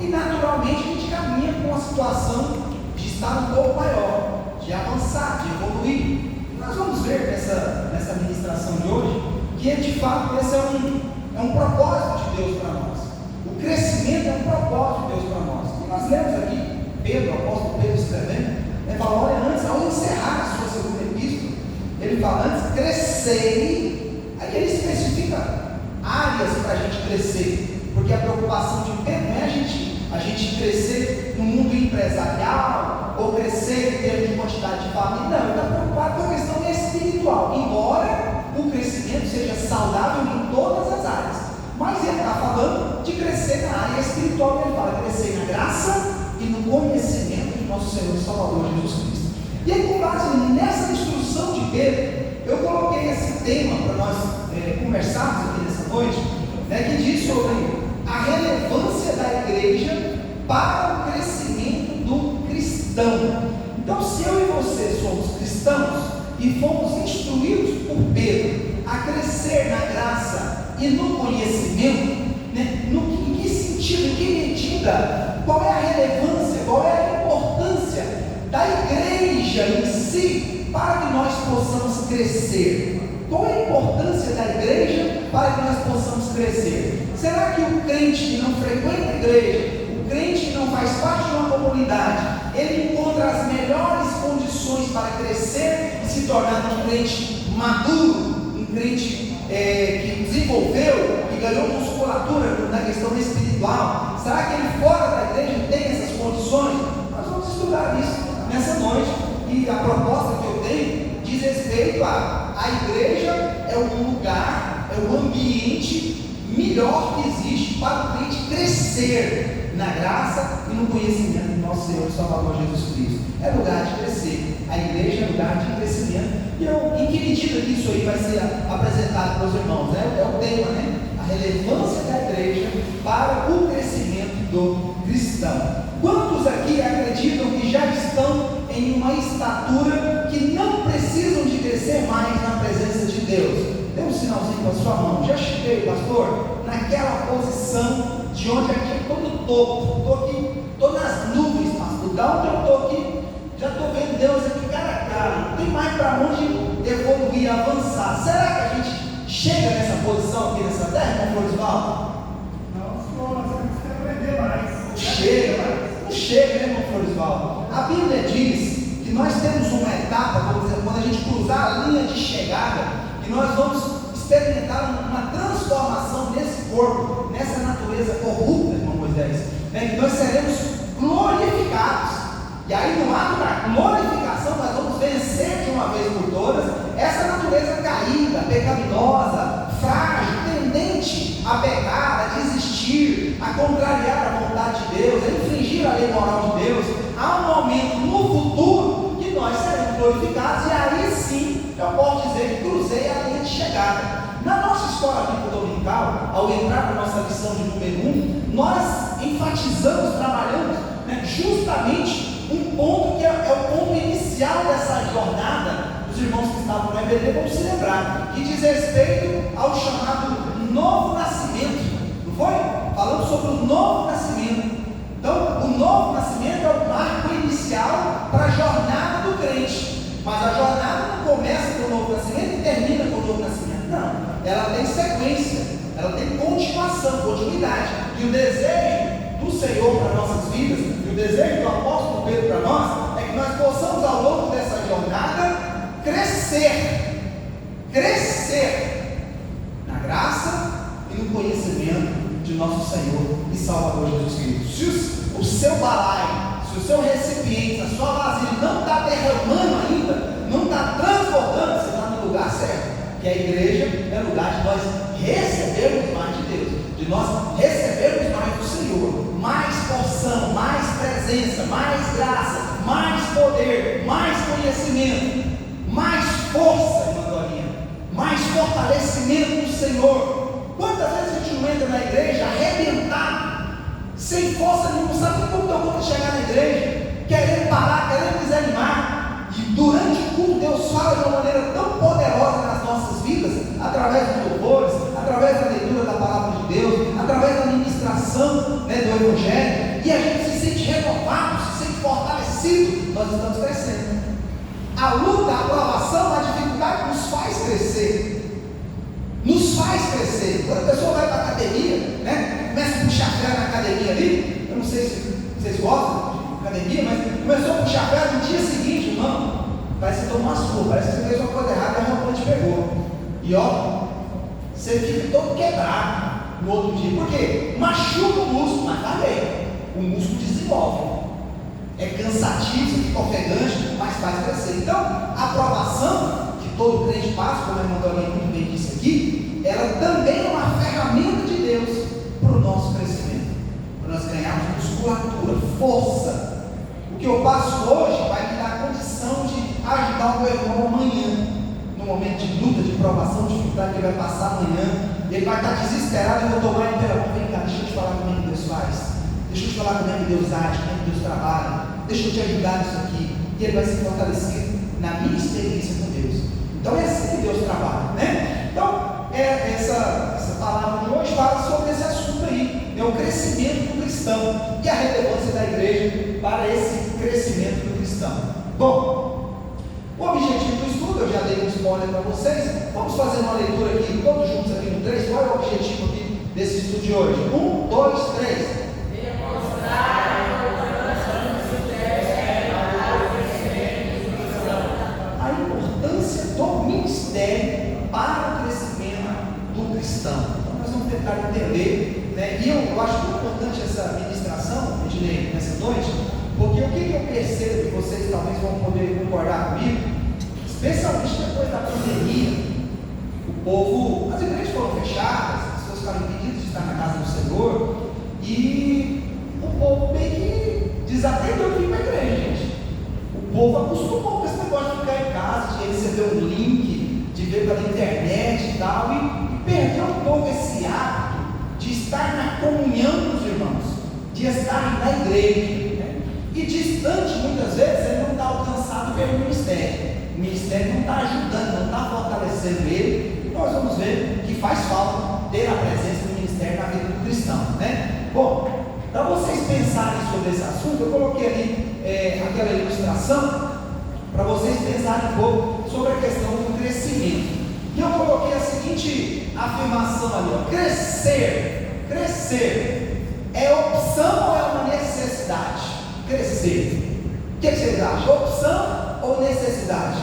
e naturalmente a gente caminha com uma situação de estar um pouco maior, de avançar, de evoluir. Nós vamos ver nessa ministração de hoje que de fato esse é um propósito de Deus para nós. O crescimento é um propósito de Deus para nós. E nós lemos aqui Pedro, o apóstolo Pedro escrevendo, ele fala: olha, antes, ao encerrar a sua segunda epístola, ele fala: antes crescei. Aí ele especifica áreas para a gente crescer, porque a preocupação de Pedro não é a gente crescer no mundo empresarial, ou crescer em termos de quantidade de família. Não, ele está preocupado com a questão espiritual, embora o crescimento seja saudável em todas as áreas, mas ele está falando de crescer na área espiritual. Ele fala crescer na graça e no conhecimento de nosso Senhor e Salvador Jesus Cristo. E aí, com base nessa instrução de Pedro, eu coloquei esse tema para nós conversarmos aqui nessa noite, que diz sobre a relevância da igreja para o crescimento do cristão. Então, se eu e você somos cristãos e fomos instruídos por Pedro a crescer na graça e no conhecimento, em que sentido, em que medida, qual é a relevância, qual é a importância da igreja em si para que nós possamos crescer? Qual é a importância da igreja para que nós possamos crescer? Será que o crente que não frequenta a igreja, o crente que não faz parte de uma comunidade, ele encontra as melhores condições para crescer e se tornar um crente maduro, um crente que desenvolveu, que ganhou musculatura na questão espiritual? Será que ele fora da igreja tem essas condições? Nós vamos estudar isso nessa noite, e a proposta que eu tenho diz respeito a igreja é um lugar, é um ambiente melhor que existe para o crente crescer na graça e no conhecimento do nosso Senhor e Salvador Jesus Cristo. É lugar de crescer, a igreja é lugar de crescimento. E em que medida que isso aí vai ser apresentado para os irmãos? É o tema, a relevância da igreja para o crescimento do cristão. Quantos aqui acreditam que já estão em uma estatura que não precisam de crescer mais na presença de Deus? Dê um sinalzinho com a sua mão. Já cheguei, pastor, naquela posição de onde aqui é todo topo, estou nas nuvens, pastor. Da onde eu estou aqui, já estou vendo Deus aqui cara a cara, não tem mais para onde evoluir, avançar. Será que a gente chega nessa posição aqui nessa terra, irmão Floresvaldo? Não, nós temos que aprender mais. Não chega, né, irmão Floresvaldo? A Bíblia diz que nós temos uma etapa, vamos dizer, quando a gente cruzar a linha de chegada, que nós vamos experimentar uma transformação nesse corpo, nessa natureza corrupta, irmão Moisés, que nós seremos glorificados. E aí, no ato da glorificação, nós vamos vencer de uma vez por todas essa natureza caída, pecaminosa, frágil, tendente a pecar, a desistir, a contrariar a vontade de Deus, a infringir a lei moral de Deus. Há um momento no futuro que nós seremos glorificados, e aí sim eu posso dizer que cruzei a linha de chegada. Na nossa escola bíblica dominical, ao entrar na nossa lição de número 1, nós enfatizamos, trabalhamos justamente um ponto que é o ponto inicial dessa jornada. Os irmãos que estavam no EBD vão se lembrar, que diz respeito ao chamado novo nascimento, não foi? Falando sobre o novo nascimento. Então, o novo nascimento é o marco inicial para a jornada do crente, mas a jornada não começa com o novo nascimento e termina com o novo nascimento, não, ela tem sequência, ela tem continuação, continuidade, e o desejo do Senhor para nossas vidas, e o desejo do apóstolo Pedro para nós, é que nós possamos ao longo dessa jornada crescer na graça e no conhecimento de nosso Senhor e Salvador Jesus Cristo. Se o seu balaio, se o seu recipiente, a sua vasilha não está derramando ainda, não está transbordando, você está no lugar certo. Que a igreja é lugar de nós recebermos mais de Deus, de nós recebermos mais do Senhor, mais porção, mais presença, mais graça, mais poder, mais conhecimento, mais força, irmã Dorinha, mais fortalecimento do Senhor. Quantas vezes a gente não entra na igreja arrebentado, sem força nenhuma, sabe como deu conta de chegar na igreja, querendo parar, querendo desanimar, e durante o culto Deus fala de uma maneira tão poderosa nas nossas vidas, através dos louvores, através da leitura da palavra de Deus, através da ministração do Evangelho, nós estamos crescendo. A luta, a aprovação, a dificuldade nos faz crescer. Nos faz crescer. Quando a pessoa vai para a academia, né, começa a puxar ferro na academia ali, eu não sei se vocês gostam de academia, mas começou a puxar ferro no dia seguinte, irmão, parece que você tomou uma surra, parece que você fez uma coisa errada e a roupa te pegou. E ó, você fica todo quebrado no outro dia. Por quê? Machuca o músculo, mas tá bem. O músculo desenvolve. É cansativo, você fica ofegante, mas faz crescer. Então, a aprovação que todo crente passa, como a irmã Dorinha muito bem disse aqui, ela também é uma ferramenta de Deus para o nosso crescimento, para nós ganharmos musculatura, força. O que eu passo hoje vai me dar condição de ajudar o meu irmão amanhã, no momento de luta, de provação, de dificuldade que ele vai passar amanhã. Ele vai estar desesperado, eu vou tomar ele pela mão, vem cá, deixa eu te falar como é que Deus faz. Deixa eu te falar como é que Deus age, como é que Deus trabalha. Deixa eu te ajudar nisso aqui. E ele vai se fortalecer na minha experiência com Deus. Então é assim que Deus trabalha, né? Então, essa palavra de hoje fala sobre esse assunto aí. É o crescimento do cristão e a relevância da igreja para esse crescimento do cristão. Bom, o objetivo do estudo, eu já dei um spoiler para vocês. Vamos fazer uma leitura aqui, todos juntos aqui no 3. Qual é o objetivo aqui desse estudo de hoje? 1, 2, 3. A importância do ministério para o crescimento do cristão. Então nós vamos tentar entender, né? E eu acho muito importante essa ministração, Ednei, nessa noite, porque o que eu percebo que vocês talvez vão poder concordar comigo, especialmente depois da pandemia, o povo, as igrejas foram fechadas, as pessoas ficaram impedidas de estar na casa do Senhor, e o povo meio que desatendeu de vir para a igreja, gente. O povo acostumou com esse negócio de ficar em casa, de receber um link, de ver pela internet e tal, e perdeu um pouco esse hábito de estar na comunhão dos irmãos, de estar na igreja, né? E distante, muitas vezes, ele não está alcançado pelo ministério. O ministério não está ajudando, não está fortalecendo ele. E nós vamos ver que faz falta ter a presença do ministério na vida do cristão, né? Bom, para vocês pensarem sobre esse assunto, eu coloquei ali aquela ilustração para vocês pensarem um pouco sobre a questão do crescimento. E eu coloquei a seguinte afirmação ali, ó: crescer é opção ou é uma necessidade? Crescer. O que vocês acham? Opção ou necessidade?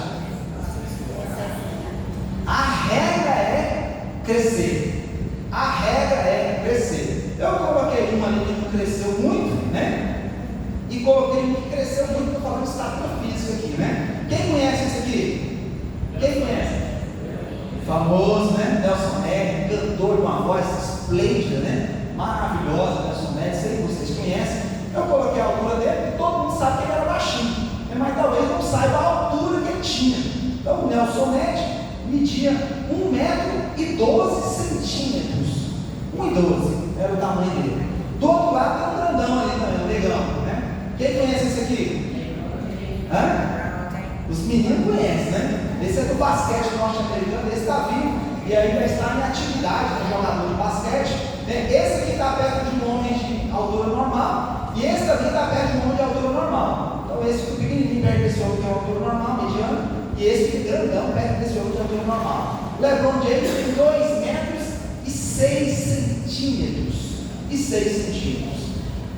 A regra é crescer. A regra é crescer. Eu coloquei uma ali que não cresceu muito, né? E coloquei uma que cresceu muito, estou falando de estatura física aqui, né? Quem conhece esse aqui? Quem conhece? Famoso, né? Nelson Ned, cantor de uma voz esplêndida, né? Maravilhosa, Nelson Ned, sei que vocês conhecem. Eu coloquei a altura dele, e todo mundo sabe que ele era baixinho, mas talvez não saiba a altura que ele tinha. Então o Nelson Ned media 1,12 m. 1,12 era o tamanho dele. Do outro lado tem um grandão ali também, um negão, né? Quem conhece esse aqui? Os meninos conhecem, né? Esse é do basquete norte-americano, esse está vivo e ainda está em atividade, né? Jogador de basquete, né? Esse aqui está perto de um homem de altura normal e esse aqui está perto de um homem de altura normal. Então esse fica pequenininho perto desse homem que é altura normal, mediano, e esse fica grandão perto desse homem de altura normal. LeBron James tem 2,06 m.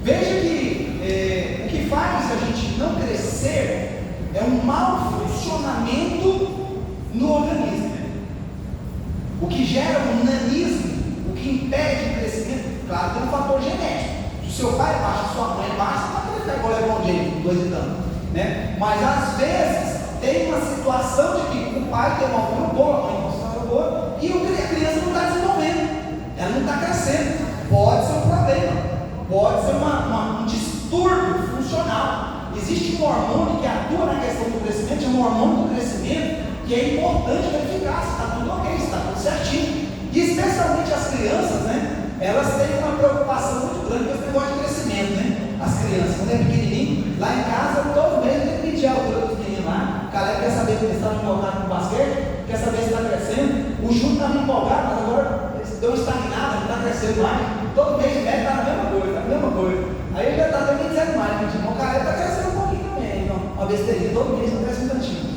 Veja que o que faz a gente não crescer é um mau funcionamento no organismo. O que gera um nanismo, o que impede o crescimento, claro, tem um fator genético. Se o seu pai é baixo, sua mãe é baixa, não vai ficar igual o LeBron James, 2 e tanto, né? Mas às vezes tem uma situação de que o pai tem uma altura boa, a mãe tem uma altura boa, e a criança não está desenvolvendo, ela não está crescendo. Pode ser um problema, pode ser um distúrbio funcional. Existe um hormônio que atua na questão do crescimento, é um hormônio do crescimento, que é importante verificar se está tudo ok, se está tudo certinho. E especialmente as crianças, né? Elas têm uma preocupação muito grande com esse negócio de crescimento, né? As crianças, quando é pequenininho, lá em casa, todo mês tem que medir a altura dos meninos lá. O Caleb quer saber se eles estão empolgados com o basquete, quer saber se está crescendo. O Júnior está empolgado, mas agora deu estagnado, não está crescendo mais. Todo mês mede, está a mesma coisa, Aí ele já está até me dizendo mais, gente. O Caleb está crescendo um pouquinho também, então, a besteirinha, todo mês acontece um tantinho.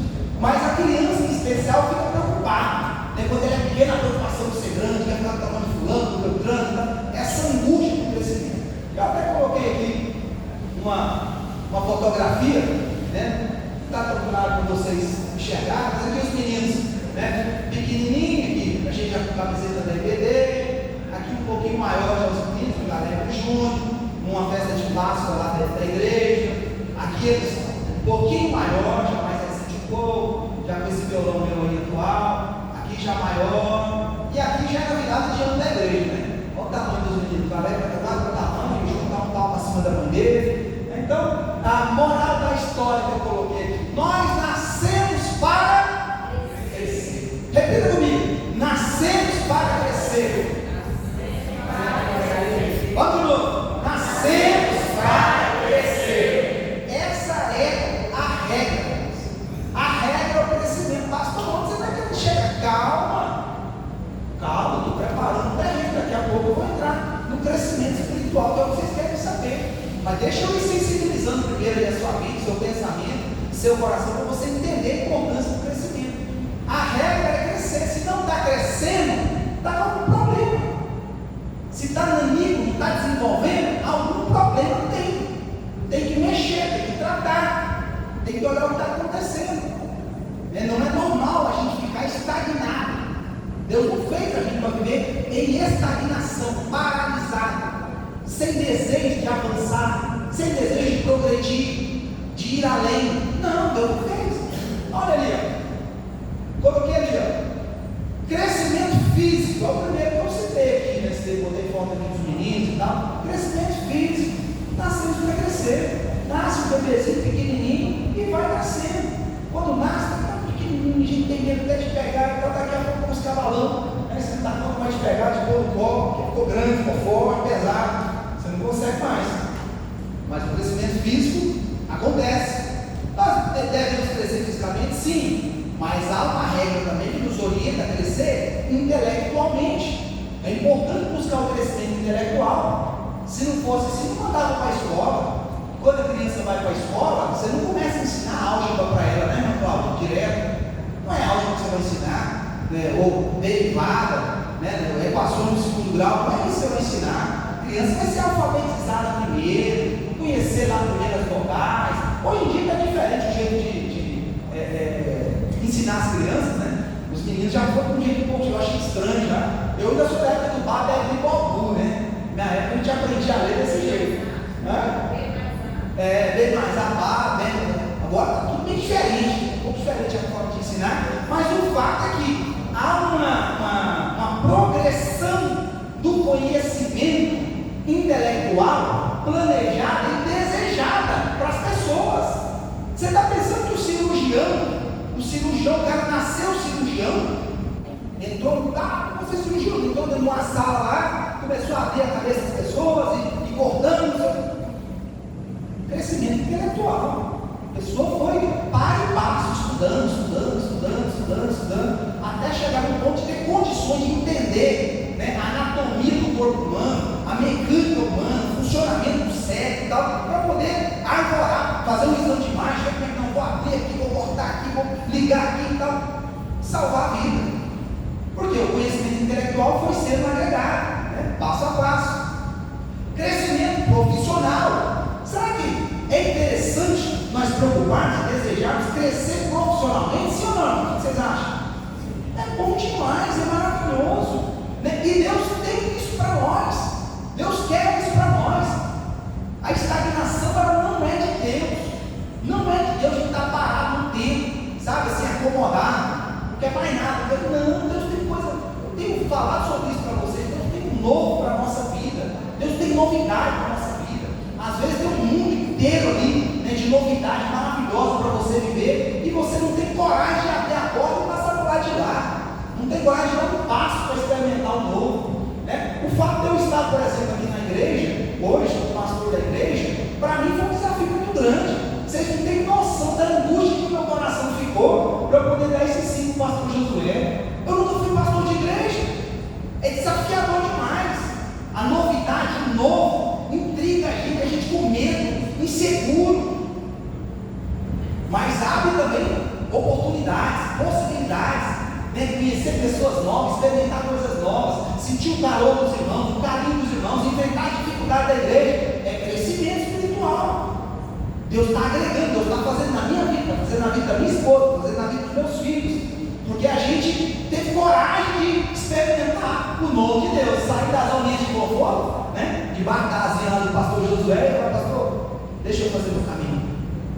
Mas a criança em especial fica preocupada, né? Quando ela é pequena, a preocupação de ser grande, quer ficar do tamanho de fulano, do Beltrano, tá? Essa angústia do crescimento. Eu até coloquei aqui uma fotografia, né? Está tão claro para vocês enxergarem, mas aqui os meninos, né? Pequenininho aqui, a gente já com a camiseta da IBD, aqui um pouquinho maior já os meninos, o galera do Júnior, numa festa de Páscoa lá dentro da igreja, aqui eles um pouquinho maior, já mais recente um pouco, já com esse violão meu aí atual, aqui já maior, e aqui já é a virada de ano da igreja, né? Olha o tamanho dos meninos, galera vai cantar com o tamanho, juntar um palmo acima da bandeira. Então, a moral da história que eu coloquei aqui, nós nascemos para crescer. Repita comigo, nascemos para crescer. Vamos de novo, nascemos para crescer. Essa é a regra. A regra é o crescimento. Pastor, onde você vai querer chegar? Calma, estou preparando o terreno. Daqui a pouco eu vou entrar no crescimento espiritual, que é o que vocês querem saber. Mas deixa eu ir sensibilizando primeiro aí a sua vida, seu pensamento, seu coração, para você entender a importância do crescimento. A regra é crescer. Se não está crescendo, está com algum problema. Se está nanico, não está desenvolvendo, algum problema tem. Tem que mexer, tem que tratar, tem que olhar o que está acontecendo. Não é normal a gente ficar estagnado. Deus não fez a gente para viver em estagnação, paralisado, sem desejo de avançar, sem desejo de progredir, de ir além. Não, Deus não fez. Olha ali, ó. Coloquei ali, ó. Crescimento físico, é o primeiro que eu citei aqui, né? Você botei foto aqui dos meninos e tal. Crescimento físico, nascemos para crescer. Nasce um bebezinho pequenininho e vai crescendo. Quando nasce, está tão pequenininho, a gente tem medo até de pegar, então daqui a pouco uns cavalão, né? Você não está tão mais de pegar, de pôr no colo, porque ficou grande, ficou forte, pesado. Você não consegue mais. Mas o crescimento físico acontece. Nós devemos crescer fisicamente, sim, mas há uma regra também que nos orienta a crescer intelectualmente. É importante buscar o crescimento intelectual. Se não fosse assim, não mandava para a escola. Quando a criança vai para a escola, você não começa a ensinar álgebra para ela, né, meu Cláudio? Direto. Não é álgebra que você vai ensinar, né? Ou derivada, né? Equações do segundo grau, não é isso que você vai ensinar. A criança vai ser alfabetizada primeiro, conhecer lá primeiro as vogais. Hoje em dia está diferente o jeito de ensinar as crianças, né? Os meninos já foram com um jeito um pouco, eu acho estranho já. Eu ainda sou da época do Baba e do Bobu, né? Na época a gente aprendia a ler desse jeito. Bem mais a barra, agora está tudo bem diferente, um pouco diferente a forma de ensinar, mas o fato é que há uma progressão do conhecimento intelectual planejada e desejada para as pessoas. Você está pensando que o cirurgião, o cara nasceu cirurgião, entrou no carro, você cirurgião, entrou dentro de uma sala lá, começou a abrir a cabeça das pessoas e cortando. Crescimento intelectual. A pessoa foi para e passo, estudando, até chegar no ponto de ter condições de entender, né, a anatomia do corpo humano, a mecânica humana, o funcionamento do cérebro e tal, para poder arvorar, fazer um exame de imagem, ver como é que não vou abrir aqui, vou cortar aqui, vou ligar aqui e tal, salvar a vida. Porque o conhecimento intelectual foi sendo agregado, né, passo a passo. Crescimento profissional. Será que é interessante nós preocuparmos e desejarmos crescer profissionalmente? Sim ou não? O que vocês acham? É bom demais, é maravilhoso, né? E Deus tem isso para nós. Deus quer isso para nós. A estagnação, ela não é de Deus. Não é de Deus que está parado no tempo, sabe, assim, acomodado, não quer mais nada. Não, Deus tem coisa. Eu tenho falado sobre isso para vocês. Deus tem um novo para a nossa vida. Deus tem novidade para a nossa vida. Às vezes tem um mundo inteiro ali, né, de novidade maravilhosa para você viver, e você não tem coragem de abrir a porta e passar por lá de lá. Não tem coragem de dar um passo para experimentar o novo, né? O fato de eu estar, por exemplo, aqui na igreja, hoje, como pastor da igreja, para mim foi um desafio muito grande. Vocês não têm noção da angústia que o meu coração ficou para eu poder dar esse sim para o pastor Josué. Eu nunca fui pastor de igreja. É desafiador demais. A novidade, o novo, intriga a gente com medo, inseguro. né, conhecer pessoas novas, experimentar coisas novas, sentir o calor dos irmãos, o carinho dos irmãos, enfrentar a dificuldade da igreja, é crescimento espiritual. Deus está agregando, Deus está fazendo na minha vida, está fazendo na vida da minha esposa, está fazendo na vida dos meus filhos, porque a gente teve coragem de experimentar o novo de Deus, sair das zoninhas de conforto, né? Debaixo da asinha do pastor Josué, e falar: pastor, deixa eu fazer meu caminho,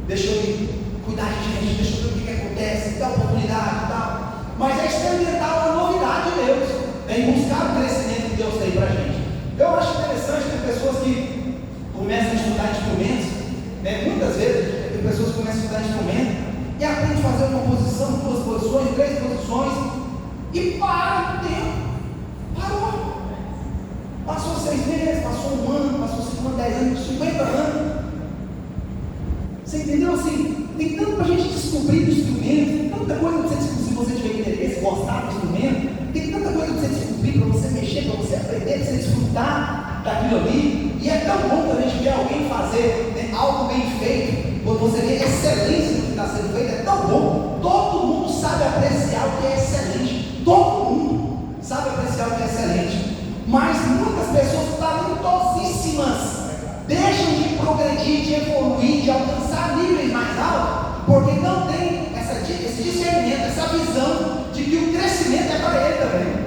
deixa eu cuidar de gente, deixa eu ver o que acontece, dá oportunidade e tal. Mas é experimentar uma novidade de Deus, é buscar o crescimento que Deus tem para a gente. Eu acho interessante que pessoas que começam a estudar instrumentos, né, muitas vezes tem pessoas que começam a estudar instrumento e aprendem a fazer uma posição, 2 posições, 3 posições e para o tempo. Parou. Passou 6 meses, passou 1 ano, passou 5 anos, 10 anos, 50 anos. Você entendeu? Assim, tem tanto para a gente descobrir do instrumento, tanta coisa para você descobrir, se você tiver interesse, gostar do instrumento, tem tanta coisa para você descobrir, para você mexer, para você aprender, para você desfrutar daquilo ali. E é tão bom quando a gente vê alguém fazer, né, algo bem feito, quando você vê excelência no que está sendo feito, é tão bom. Todo mundo sabe apreciar o que é excelente, todo mundo sabe apreciar o que é excelente, mas muitas pessoas talentosíssimas deixam de progredir, de evoluir, de alcançar níveis mais altos, porque não tem esse discernimento, essa visão de que o crescimento é para ele também,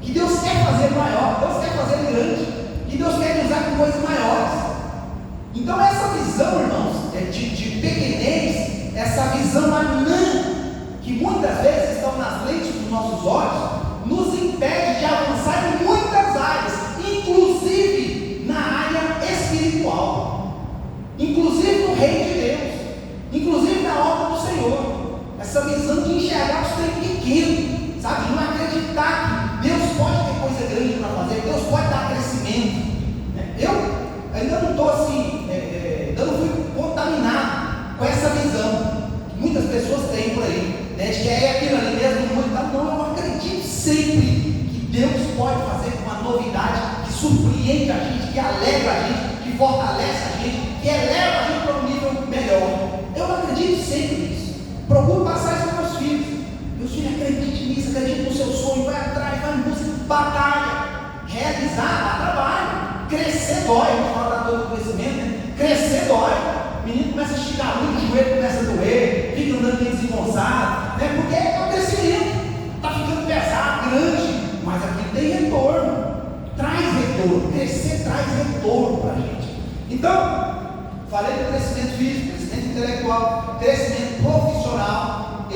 que Deus quer fazer maior, Deus quer fazer grande, que Deus quer me usar com coisas maiores. Então essa visão, irmãos, de pequenez, essa visão anã, que muitas vezes estão nas lentes dos nossos olhos, nos impede de avançar em muitas áreas, inclusive na área espiritual, inclusive no reino de Deus, inclusive na obra do Senhor. Essa visão de enxergar os trem pequeno, sabe, de não acreditar que Deus pode ter coisa grande para fazer, Deus pode dar crescimento. Eu ainda não estou assim, eu não fui contaminado com essa visão que muitas pessoas têm por aí, né, de que é aquilo ali mesmo, não, eu acredito sempre que Deus pode fazer uma novidade que surpreende a gente, que alegra a gente, que fortalece a gente, que eleva a gente para um nível melhor. Eu acredito sempre nisso. Procuro passar isso para meus filhos. Meus filhos, acreditem nisso, acreditem no seu sonho, vai atrás, vai em busca, batalha, realizar, dá trabalho, crescer dói. A gente fala da dor do conhecimento, né? Crescer dói. O menino começa a esticar muito, o joelho começa a doer, fica andando meio desengonçado, né? Porque é o crescimento, está ficando pesado, grande, mas aqui tem retorno, traz retorno, crescer traz retorno para a gente. Então, falei do crescimento físico, crescimento intelectual, crescimento profissional e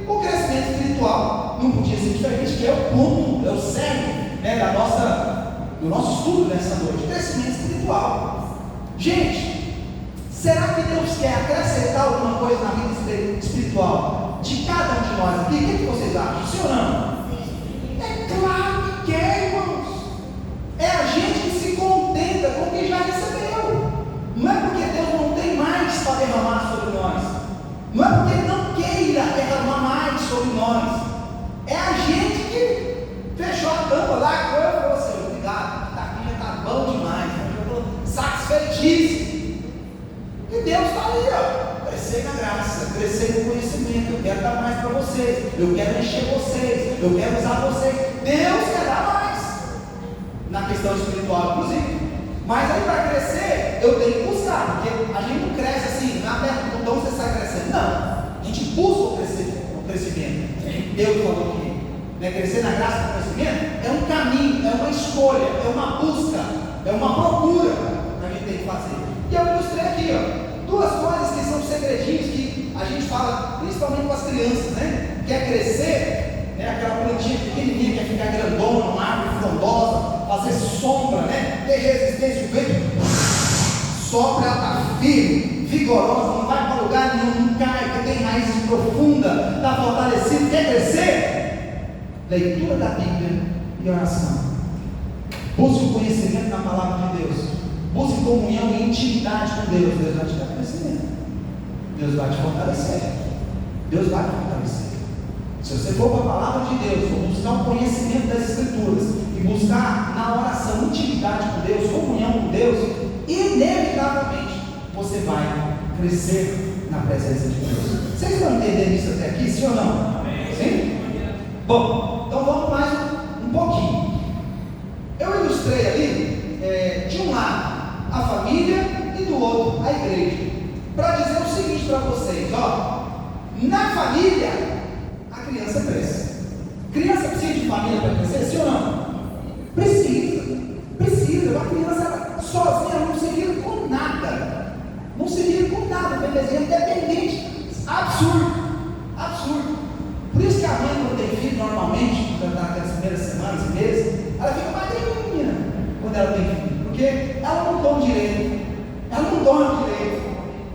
o crescimento espiritual. Não podia ser diferente, que é o ponto, é o cerne, né, do nosso estudo nessa noite. Crescimento espiritual. Gente, será que Deus quer acrescentar alguma coisa na vida espiritual de cada um de nós aqui? O que vocês acham? Sim ou não? É claro que quer, irmãos. É a gente que se contenta com o que já recebeu. Não é porque Deus não tem mais para derramar sobre nós, não é porque não queira derramar mais sobre nós, é a gente que fechou a tampa lá, e falou assim: obrigado, está aqui, já está bom demais, já estou satisfeitíssimo. E Deus está ali, ó, crescer na graça, crescer no conhecimento. Eu quero dar mais para vocês, eu quero encher vocês, eu quero usar vocês. Deus quer dar mais na questão espiritual, inclusive. Mas aí para crescer, eu tenho que buscar, porque a gente não cresce assim, na aperta do botão você sai crescendo. Não, a gente busca o crescimento. Deus falou que, né, crescer na graça do crescimento é um caminho, é uma escolha, é uma busca, é uma procura que a gente tem que fazer. E eu ilustrei aqui, ó, 2 coisas que são segredinhos que a gente fala, principalmente com as crianças, né? Quer crescer, né? Aquela plantinha pequenininha, quer ficar grandona, uma árvore frondosa, fazer sombra, né? Ter resistência, o vento sopra, ela está firme, vigorosa, não vai para lugar nenhum, não cai, porque tem raízes profundas, está fortalecido. Quer crescer? Leitura da Bíblia e oração. Busque o conhecimento na palavra de Deus. Busque comunhão e intimidade com Deus. Deus vai te dar crescimento. Deus vai te fortalecer. Deus vai te fortalecer. Se você for para a palavra de Deus, for buscar o conhecimento das Escrituras e buscar na oração intimidade com Deus, comunhão com Deus, inevitavelmente você vai crescer na presença de Deus. Vocês estão entendendo isso até aqui, sim ou não? Sim? Bom, então vamos mais um pouquinho. Eu ilustrei ali, de um lado, a família e do outro, a igreja, para dizer o seguinte para vocês, na família, a criança cresce. Criança precisa de família para crescer, sim ou não? Precisa. Uma criança sozinha não se vira com nada. Não se vira com nada, bebezinha independente. Absurdo. Por isso que a mãe, quando tem filho, normalmente, naquelas primeiras semanas e meses, ela fica magrinha quando ela tem filho. Porque ela não dorme direito.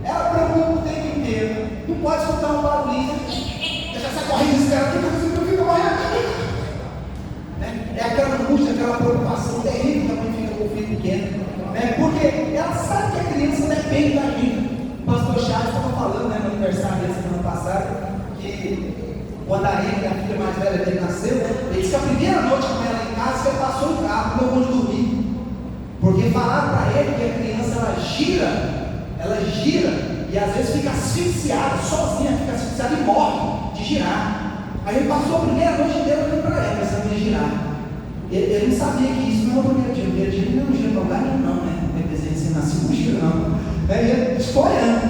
Ela preocupa o tempo inteiro. Não pode escutar um barulhinho. Deixa essa corrida desesperada. Meu filho morrendo. É aquela angústia, aquela preocupação terrível que a mãe fica com o filho pequeno. Porque ela sabe que a criança depende da gente. O pastor Charles estava falando, no aniversário dele semana passada, que quando a Amy, a filha mais velha dele, nasceu, ele disse que a primeira noite com ela em casa, ele passou no carro, não pôde dormir. Porque falaram para ele que a criança ela gira e às vezes fica asfixiada, sozinha, fica asfixiada e morre de girar. Aí ele passou a primeira noite inteira olhando para ela, pensando em girar. Ele não sabia que isso não é o primeiro dia. O primeiro dia ele não gira para lugar nenhum, não, né? O bebezinho se nasceu, não gira, não. Ele escolhendo,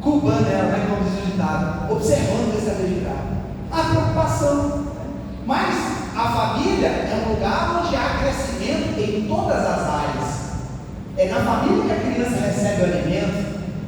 cubando ela, como diz o ditado, observando se ela ia girar. A preocupação. Mas a família é um lugar onde há crescimento em todas as áreas. É na família que a criança recebe o alimento,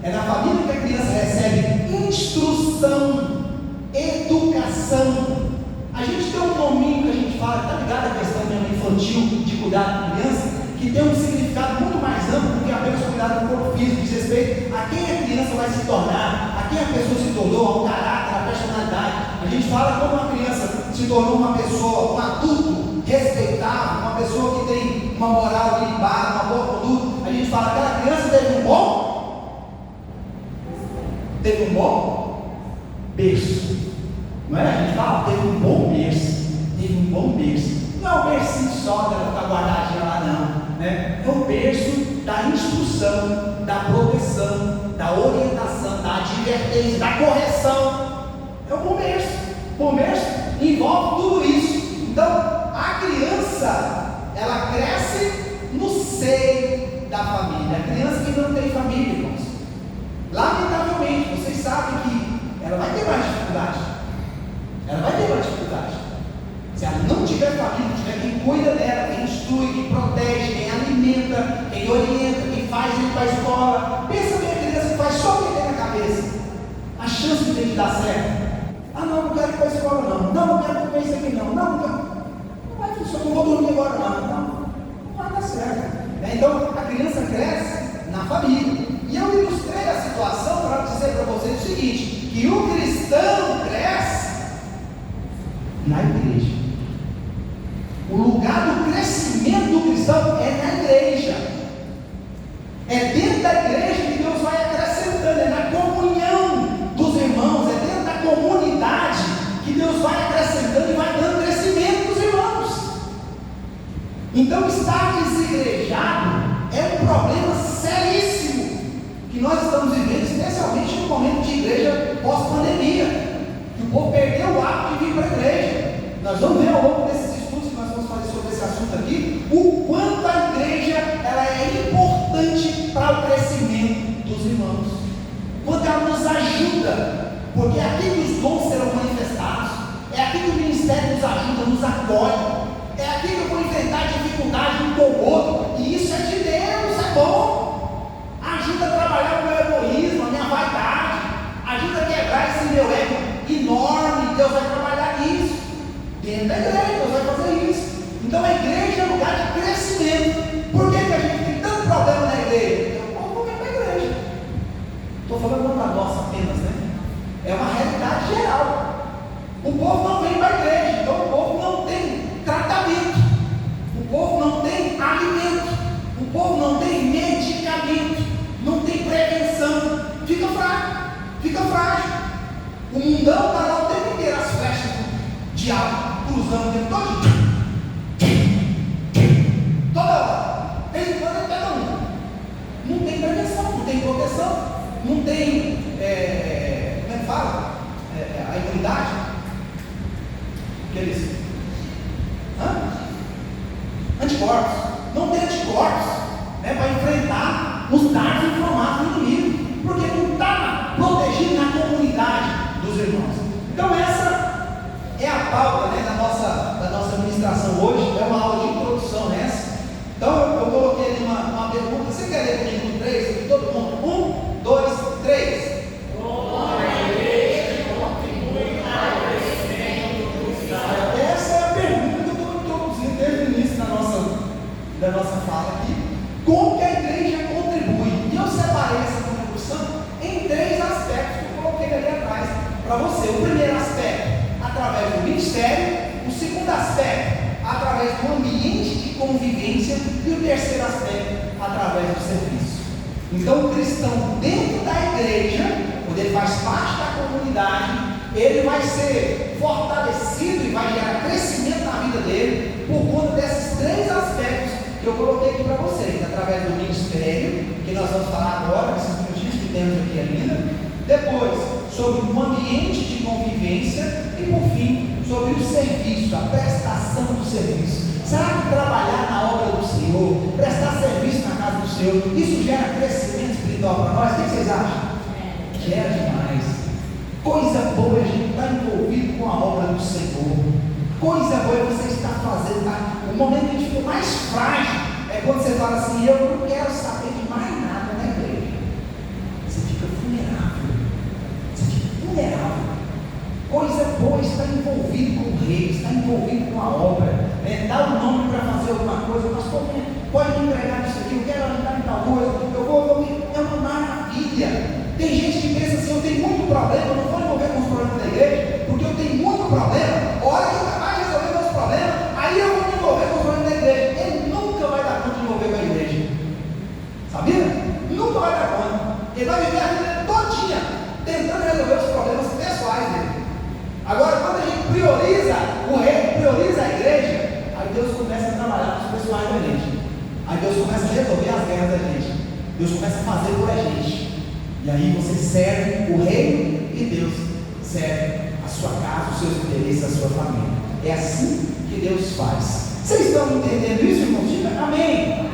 é na família que a criança recebe instrução, educação. A gente tem um nominho que a gente fala, está ligado à questão mesmo infantil de cuidar da criança, que tem um significado muito mais amplo do que apenas cuidar do corpo físico, diz respeito a quem a criança vai se tornar, a quem a pessoa se tornou, ao caráter, à personalidade. A gente fala como uma criança se tornou uma pessoa, um adulto respeitável, uma pessoa que tem uma moral equilibrada, uma boa conduta. A gente fala, aquela criança teve um bom berço. Não é? A gente fala, teve um bom berço. Não é o bercinho só dela ficar guardadinha lá, não. Né? É o berço da instrução, da proteção, da orientação, da advertência, da correção. É o bom berço. Bom berço envolve tudo isso. Então, a criança, ela cresce no seio da família. A criança que não tem família, irmãos, lamentavelmente, vocês sabem que ela vai ter mais dificuldade. Se ela não tiver família, tiver quem cuida dela, quem instrui, quem protege, quem alimenta, quem orienta, quem faz ir para a escola. Pensa bem a criança que faz só o que tem na cabeça. A chance de dar certo. Não quero ir para a escola não quero comer isso aqui não vai funcionar, não vou dormir agora não vai dar certo. Então a criança cresce na família. E eu ilustrei a situação para dizer para vocês o seguinte, que o cristão cresce na igreja. O lugar do crescimento do cristão é na igreja. É dentro da igreja que Deus vai acrescentando, é na comunhão dos irmãos, é dentro da comunidade que Deus vai acrescentando e vai dando crescimento dos irmãos. Então estar desigrejado é um problema seríssimo que nós estamos vivendo, especialmente no momento de igreja pós-pandemia, que o povo perdeu o hábito de vir para a igreja. Nós vamos ver ao longo desses estudos que nós vamos fazer sobre esse assunto aqui, o quanto a igreja ela é importante para o crescimento dos irmãos, quanto ela nos ajuda, porque é aqui que os dons serão manifestados, é aqui que o ministério nos ajuda, nos acolhe, é aqui que eu vou enfrentar dificuldade um com o outro, e isso é de Deus, é bom, ajuda a trabalhar o meu egoísmo, a minha vaidade, ajuda a quebrar esse meu ego enorme. Deus vai trabalhar isso dentro da igreja, Deus vai fazer isso. Então a igreja é lugar de crescimento. Por que a gente tem tanto problema na igreja? O povo não vem para a igreja. Estou falando não da nossa apenas, né? É uma realidade geral. O povo não vem para a igreja, então o povo não tem tratamento, o povo não tem alimento, o povo não tem medicamento, não tem prevenção, fica fraco, fica frágil. O mundão está lá o tempo inteiro, as flechas do diabo cruzando o tempo todo. Toda hora, vez em quando ele pega um. Não tem prevenção, não tem proteção, não tem, como é que fala? A imunidade. aqueles anticorpos. Não tem anticorpos, né, para enfrentar os dardos inflamados do inimigo, porque não está protegido na comunidade dos irmãos. Então essa é a pauta, né, da nossa ministração hoje. É uma aula de introdução nessa. Então eu coloquei ali uma pergunta. Você quer ler comigo 3? Todo mundo? 1, 2, 3. Essa é a pergunta que eu estou introduzindo desde o início da nossa fala aqui. Como que a igreja contribui? E eu separei essa contribuição em 3 aspectos que eu coloquei ali atrás para você. O primeiro aspecto, através do ministério. O segundo aspecto, através do ambiente de convivência. E o terceiro aspecto, através do serviço. Então o cristão dentro da igreja, quando ele faz parte da comunidade, ele vai ser fortalecido e vai gerar crescimento na vida dele por conta desses 3 aspectos que eu coloquei aqui para vocês, através do ministério, que nós vamos falar agora, nesses minutinhos que temos aqui ainda, depois sobre o ambiente de convivência e por fim sobre o serviço, a prestação do serviço. Será que trabalhar na obra do Senhor, prestar serviço na casa do Senhor, isso gera crescimento espiritual para nós? O que vocês acham? Gera demais. Coisa boa é a gente estar envolvido com a obra do Senhor. Coisa boa é você estar fazendo, tá? O momento que a gente fica mais frágil é quando você fala assim: eu não quero saber de mais nada na igreja. Você fica vulnerável. Você fica vulnerável. Coisa boa é estar envolvido com o rei, estar envolvido com a obra, né? Dar o nome para fazer alguma coisa. Mas pode me entregar nisso aqui, eu quero ajudar em tal coisa, é uma maravilha. Tem gente que pensa assim: eu tenho muito problema, eu não vou envolver com os problemas da igreja, porque eu tenho muito problema. A hora que eu acabar de resolver meus problemas, aí eu vou me envolver com os problemas da igreja. Ele nunca vai dar conta de envolver com a igreja, sabia? Nunca vai dar conta. Ele vai viver a vida todinha tentando resolver os problemas pessoais dele. Agora, quando a gente prioriza o rei, prioriza a igreja, aí Deus começa a trabalhar com os pessoais da gente. Aí Deus começa a resolver as guerras da gente. Deus começa a fazer por a gente. E aí você serve o reino e Deus serve a sua casa, os seus interesses, a sua família. É assim que Deus faz. Vocês estão entendendo isso, irmãos? Diga amém.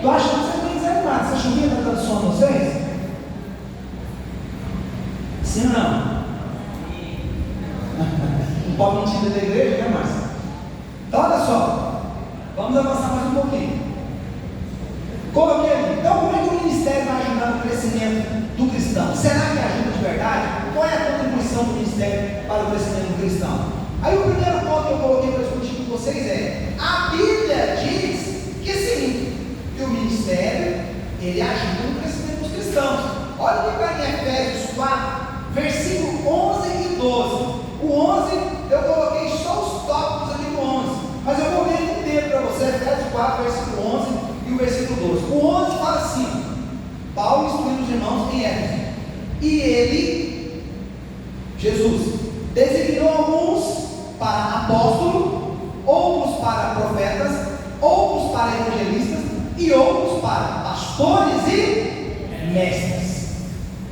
Eu acho que vocês não estão dizendo nada. Essa chuvinha está dando som a vocês? Sim ou não? Um pau mentira da igreja, né, Márcia? Então olha só, vamos avançar mais um pouquinho. Coloquei ali. Então, como é que o ministério vai ajudar no crescimento do cristão? Será que ajuda de verdade? Qual é a contribuição do ministério para o crescimento do cristão? Aí o primeiro ponto que eu coloquei para discutir com vocês é: a Bíblia diz que sim, que o ministério ele ajuda no crescimento dos cristãos. Olha o que está em Efésios 4, versículo 11 e 12. O 11 eu coloquei só os tópicos ali no 11, mas eu vou ler inteiro para você. Efésios 4, versículo 11 e o versículo 12. O 11 fala assim: Paulo instruindo os irmãos em Éfeso, e ele, Jesus, designou alguns para apóstolos, outros para profetas, outros para evangelistas e outros para pastores e mestres.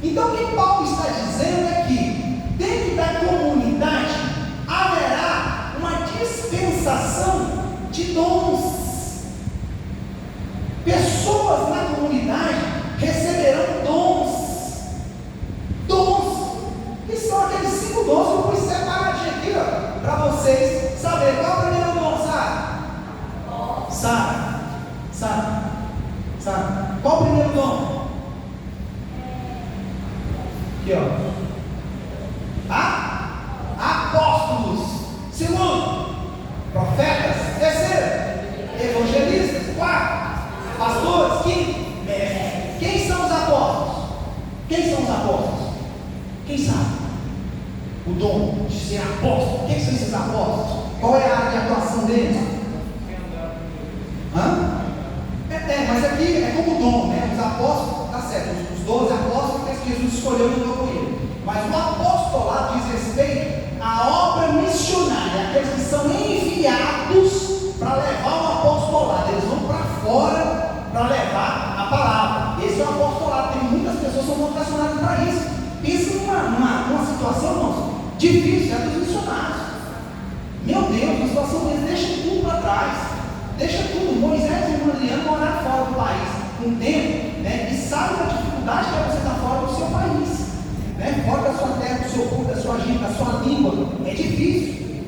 Então o que Paulo está dizendo é que dentro da comunidade haverá uma dispensação de dons. Pessoas na comunidade receberão dons. Dons, que são aqueles 5 dons que eu pus separadinho aqui, para vocês saberem. Qual é o primeiro dom, Sara? Sara. Qual o primeiro dom? Aqui, apóstolos. Segundo, profetas. Terceiro, evangelistas. Quarto, pastores. Quinto, mestres. Quem são os apóstolos? Quem sabe? O dom de ser apóstolo. Quem são esses apóstolos? Qual é a área de atuação deles? Mas aqui é como dom, né? Os apóstolos, tá certo, os 12 apóstolos que Jesus escolheu e mandou com ele. Mas o apostolado diz respeito à obra missionária, aqueles que são enviados para levar o apostolado. Eles vão para fora para levar a palavra. Esse é o apostolado. Tem muitas pessoas que são vocacionadas para isso. Pensa numa situação, irmãos, difícil, é dos missionários. Meu Deus, na situação deles, deixa tudo para trás. Deixa tudo. Moisés e o irmão Adriano moraram fora do país um tempo, né? E sabe da dificuldade que é você estar fora do seu país, né? Fora da sua terra, do seu povo, da sua gente, da sua língua. É difícil,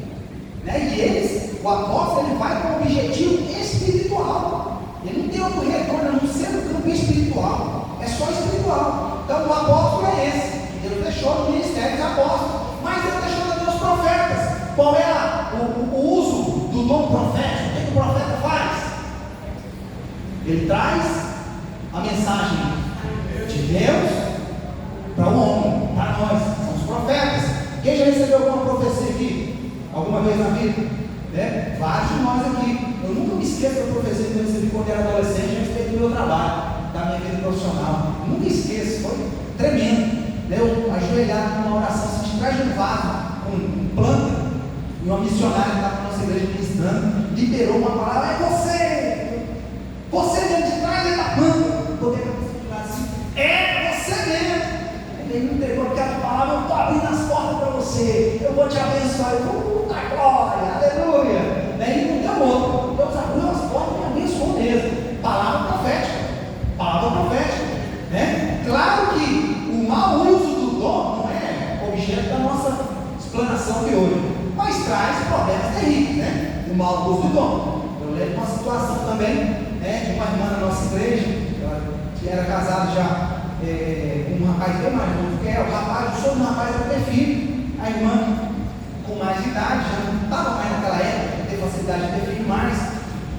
né? E eles, o apóstolo, ele vai com um objetivo espiritual. Ele não tem outro retorno, a não ser no campo espiritual. É só espiritual. Então o apóstolo é esse. Deus deixou no ministério dos apóstolos, mas Deus deixou também os profetas. Qual é o uso do dom profético? O que o profeta faz? Ele traz a mensagem de Deus para o homem, para nós. São os profetas. Quem já recebeu alguma profecia aqui? Alguma vez na vida? Vários de nós aqui. Eu nunca me esqueço da profecia que eu recebi quando era adolescente a respeito do meu trabalho, da minha vida profissional. Nunca esqueço, foi tremendo. Eu ajoelhado numa oração, senti atrás de um vaso com planta, e uma missionária que estava na nossa igreja ministrando, liberou uma palavra: é você dentro de trás da planta. Poder assim, é você mesmo. Ele me entregou aquela palavra: eu estou abrindo as portas para você, eu vou te abençoar. Puta glória, aleluia. Ele não deu outro, Deus abriu as portas e me abençoou mesmo. Palavra profética, né? Claro que o mau uso do dom não é objeto da nossa explanação de hoje, mas traz problemas terríveis, né? O mau uso do dom. Eu lembro de uma situação também, né, de uma irmã da nossa igreja, que era casada já com um rapaz bem mais novo que ela. O sonho do rapaz era ter filho. A irmã, com mais idade, já não estava mais naquela época, não teve facilidade de ter filho mais,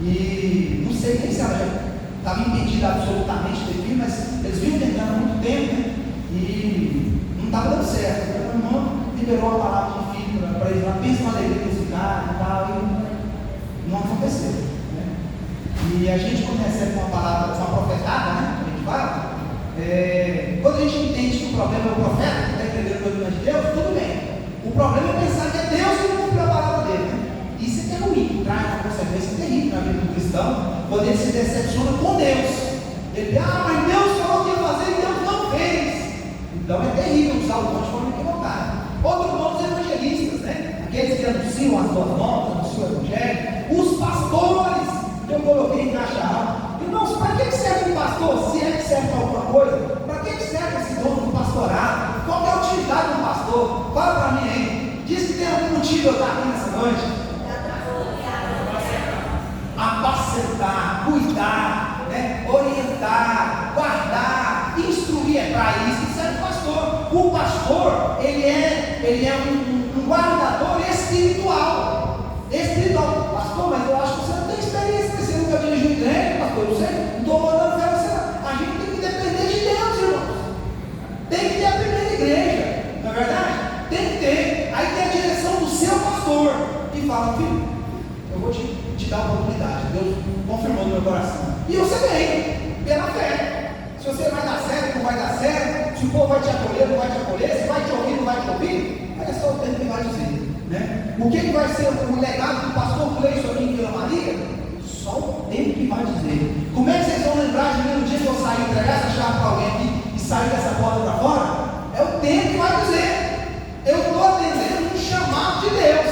e não sei nem se ela já estava impedida absolutamente de ter filho, mas eles vinham tentando há muito tempo, né? E não estava dando certo. A irmã liberou a palavra de filho para eles lá, pensa uma alegria que eles ficaram e tal, e não aconteceu, né? E a gente, quando recebe uma palavra, uma profetada, né? A gente fala, quando a gente entende que o problema é o profeta, que está entendendo o plano de Deus, tudo bem. O problema é pensar que é Deus que não cumpriu a palavra dele, né? Isso é ruim, traz uma consequência terrível na vida do cristão, quando ele se decepciona com Deus. Ele mas Deus falou que ia fazer e Deus não fez. Então é terrível usar o dom de forma equivocada. Outro dom dos evangelistas, né? Aqueles que anunciam as boas novas, anunciam o evangelho. Os pastores, que eu coloquei em caixa alta. Irmãos, para que serve um pastor? Se é que serve para alguma coisa, para que serve esse dom do pastorado? Qual é a utilidade do pastor? Fala para mim aí. Diz que tem algum motivo eu estar aqui nessa noite. Apacentar, cuidar, né? Orientar, guardar, instruir. É para isso que serve o pastor. O pastor, ele é um guardador espiritual. Pastor, mas eu acho que você não tem experiência, você nunca dirigiu igreja, pastor. Eu sei, não estou mandando fé você não. A gente tem que depender de Deus, irmãos. Tem que ter a primeira igreja, não é verdade? Tem que ter. Aí tem a direção do seu pastor que fala: filho, eu vou te dar a oportunidade. Deus confirmou no meu coração. E você vem pela fé. Se você vai dar certo, não vai dar certo, se o povo vai te acolher, não vai te acolher, se vai te ouvir, não vai te ouvir, é só o tempo que vai dizer, né? O que vai ser o legado do pastor Cleison aqui em Vila Maria? Só o tempo que vai dizer. Como é que vocês vão lembrar de mim no dia que eu sair, entregar essa chave para alguém aqui e sair dessa porta para fora? É o tempo que vai dizer. Eu estou atendendo um chamado de Deus.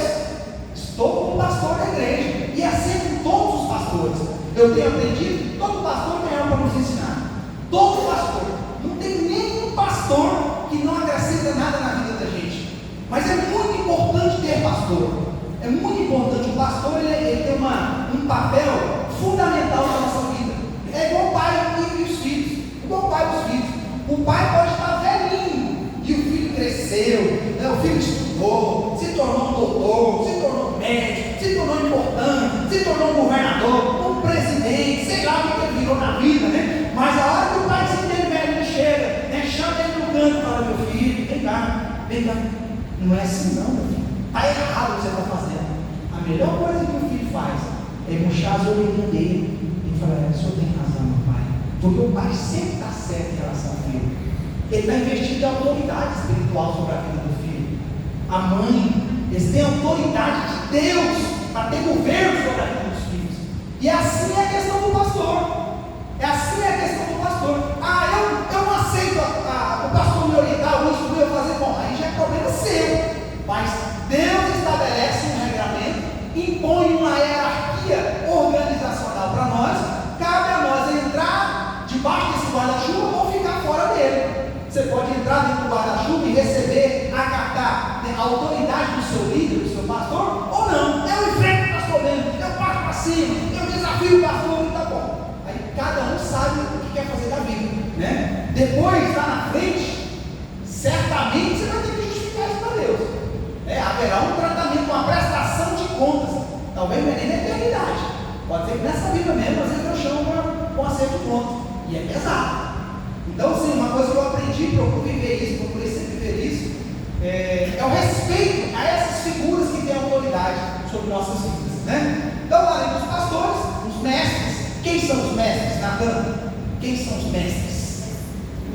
Estou como pastor da igreja. E assim com todos os pastores. Eu tenho aprendido, todo pastor tem algo para nos ensinar. Todo pastor. Não tem nenhum pastor que não acrescenta nada na vida da gente. Mas é muito importante ter pastor. É muito importante. O pastor ele tem um papel fundamental na nossa vida. É igual o pai e os filhos. Igual o pai e os filhos. O pai pode estar velhinho e o filho cresceu, né? O filho estudou, se tornou um doutor, se tornou médico, se tornou importante, se tornou um governador, um presidente, sei lá o que ele virou na vida, né? Mas a hora que o pai se entende velho, ele chega, né? Chama ele no canto e fala: meu filho, vem cá. Não é assim não, meu filho. Está errado o que você está fazendo. A melhor coisa que o filho faz é murchar as orelhinhas dele e falar: o senhor tem razão, meu pai. Porque o pai sempre está certo em relação ao filho. Ele está investindo de autoridade espiritual sobre a vida do filho. A mãe, eles têm autoridade de Deus para ter governo sobre a vida dos filhos. E assim é a questão do pastor. Eu não aceito o pastor me orientar, o instruir eu fazer. Bom, aí já é problema seu. Mas Deus estabelece um regramento admiro o seu pastor ou não. Eu enfrento o pastor mesmo, eu parto para cima, eu desafio o pastor e tá bom. Aí cada um sabe o que quer fazer da vida, né? Depois, lá na frente, certamente você vai ter que justificar isso para Deus. Haverá um tratamento, uma prestação de contas. Talvez não é nem na eternidade. Pode ser que nessa vida mesmo, às vezes eu chamo para um acerto de contas. E é pesado. Então, sim, uma coisa que eu aprendi, procuro viver isso, procurei sempre viver isso, é o respeito a essas figuras que têm autoridade sobre nossas vidas, né? Então, além dos pastores, os mestres. Quem são os mestres, Natan? Quem são os mestres?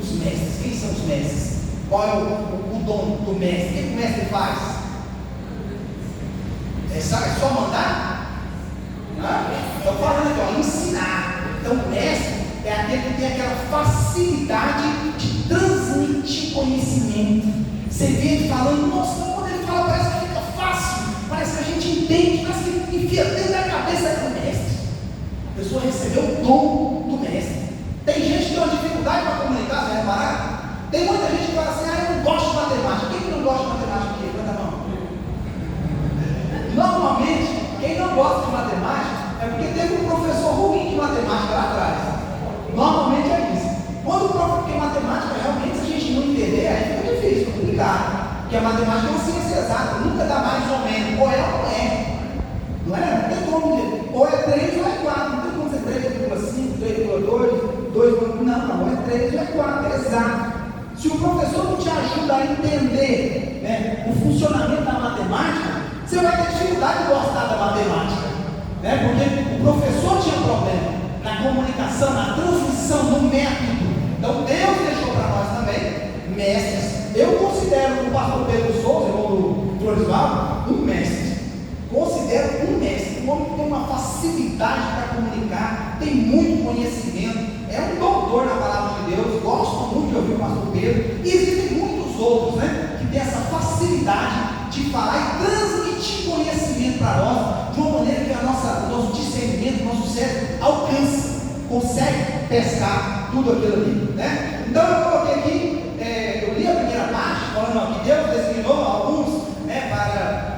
Os mestres. Quem são os mestres? Qual é o dom do mestre? O que o mestre faz? É só mandar? Estou falando aqui, ó, ensinar. Então, o mestre é aquele que tem aquela facilidade de transmitir conhecimento. Você vê ele falando, nossa, quando ele fala, parece que fica fácil, parece que a gente entende, parece que enfia dentro da cabeça do mestre. A pessoa recebeu o dom do mestre. Tem gente que tem uma dificuldade para comunicar, você reparar? Tem muita gente que fala assim, eu não gosto de matemática. Quem que não gosta de matemática aqui? Levanta a mão. Normalmente, quem não gosta de matemática é porque teve um professor ruim de matemática lá atrás. Normalmente é isso. Porque matemática realmente, se a gente não entender, aí fica difícil, complicado. Porque a matemática é uma ciência exata, nunca dá mais ou menos. Ou é ou não é. Não é? Não tem como dizer. Ou é 3 ou é 4. Não tem como ser 3,5, 3,2, 2. Não, é 3 ou é 4. É exato. Se o professor não te ajuda a entender, né, o funcionamento da matemática, você vai ter dificuldade de gostar da matemática, né? Porque o professor tinha problema na comunicação, na transmissão do método. Então Deus deixou para nós também mestres. Eu considero o pastor Pedro Souza, irmão do Floresval, um mestre. Considero um mestre, um homem que tem uma facilidade para comunicar, tem muito conhecimento, é um doutor na palavra de Deus. Gosto muito de ouvir o pastor Pedro. E existem muitos outros, né, que têm essa facilidade de falar e transmitir conhecimento para nós de uma maneira que o nosso discernimento, o nosso cérebro alcança, consegue pescar tudo aquilo ali, né? Então eu coloquei aqui, eu li a primeira parte falando que Deus designou alguns, né, para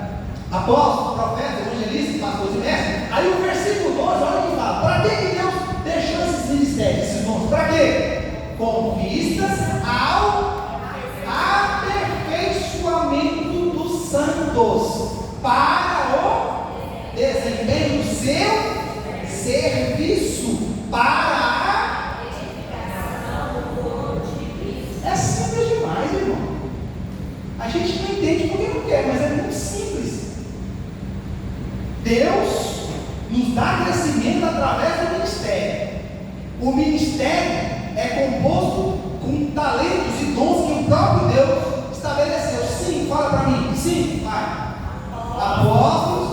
apóstolos, profetas, evangelistas, pastores e mestres. Aí o versículo 12, olha o que fala: para que Deus deixou esses ministérios, esses dons? Para quê? Com vistas ao aperfeiçoamento dos santos, para o desempenho do seu serviço, para a edificação do corpo de Cristo. É simples demais, irmão. A gente não entende porque não quer, mas é muito simples. Deus nos dá crescimento através do ministério. O ministério é composto com talentos e dons que o próprio Deus estabeleceu. Sim, fala para mim. Sim, vai. Apóstolos,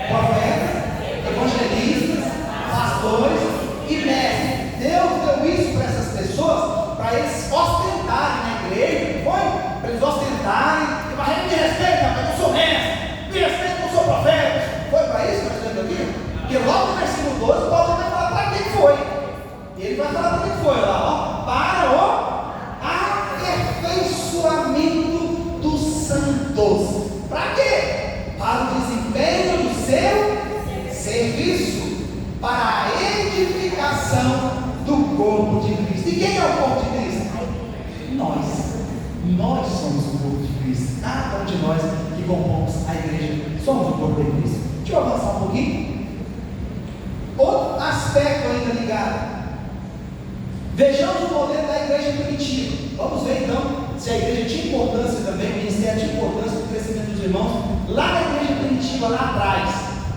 profetas, evangelistas, pastores e mestres. Deus deu isso para essas pessoas, para eles ostentarem na igreja, foi? Para eles ostentarem, mas me respeita, mas eu sou mestre, me respeita, eu sou profeta. Foi para isso que nós estamos aqui? Porque logo no versículo 12, Paulo vai falar para quem foi. Ele vai falar para quem foi lá, ó, para o aperfeiçoamento dos santos. Para quê? Para o desempenho do seu serviço, para a edificação do corpo de Cristo. E quem é o corpo de Cristo? Nós somos o corpo de Cristo. Cada um de nós que compomos a igreja somos o corpo de Cristo. Deixa eu avançar um pouquinho. Outro aspecto ainda ligado. Vejamos o modelo da igreja primitiva. Vamos ver então se a igreja tinha importância também, o ministério tinha importância no crescimento dos irmãos, lá na igreja primitiva, lá atrás,